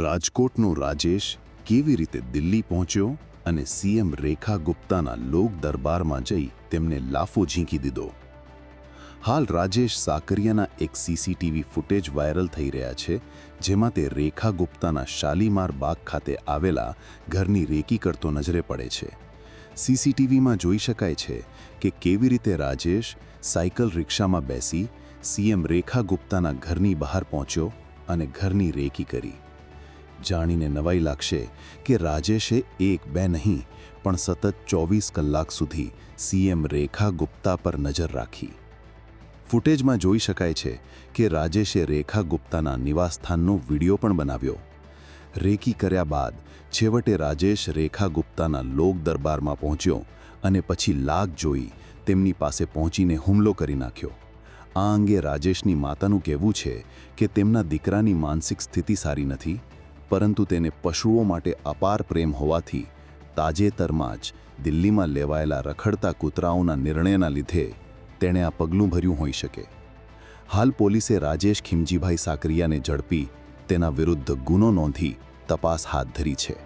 રાજકોટનો રાજેશ કેવી રીતે દિલ્હી પહોંચ્યો અને સીએમ રેખા ગુપ્તાના લોક દરબારમાં જઈ તેમને લાફો ઝીંકી દીધો. હાલ રાજેશ સાકરિયાના એક સીસીટીવી ફૂટેજ વાયરલ થઈ રહ્યા છે, જેમાં તે રેખા ગુપ્તાના શાલીમાર બાગ ખાતે આવેલા ઘરની રેકી કરતો નજરે પડે છે. સીસીટીવીમાં જોઈ શકાય છે કે કેવી રીતે રાજેશ સાયકલ રિક્ષામાં બેસી સીએમ રેખા ગુપ્તાના ઘરની બહાર પહોંચ્યો અને ઘરની રેકી કરી. જાણીને નવાઈ લાગશે કે રાજેશે એક બે નહીં પણ સતત 24 કલાક સુધી સીએમ રેખા ગુપ્તા પર નજર રાખી. ફૂટેજમાં જોઈ શકાય છે કે રાજેશે રેખા ગુપ્તાના નિવાસસ્થાનનો વિડીયો પણ બનાવ્યો. રેકી કર્યા બાદ છેવટે રાજેશ રેખા ગુપ્તાના લોક દરબારમાં પહોંચ્યો અને પછી લાગ જોઈ તેમની પાસે પહોંચીને હુમલો કરી નાખ્યો. આ અંગે રાજેશની માતાનું કહેવું છે કે તેમના દીકરાની માનસિક સ્થિતિ સારી નથી, પરંતુ તેને પશુઓ માટે અપાર પ્રેમ હોવાથી તાજેતરમાં જ દિલ્હીમાં લેવાયેલા રખડતા કૂતરાઓના નિર્ણયના લીધે તેણે આ પગલું ભર્યું હોઈ શકે. હાલ પોલીસે રાજેશ ખીમજીભાઈ સાકરિયાને ઝડપી તેના વિરુદ્ધ ગુનો નોંધી તપાસ હાથ ધરી છે.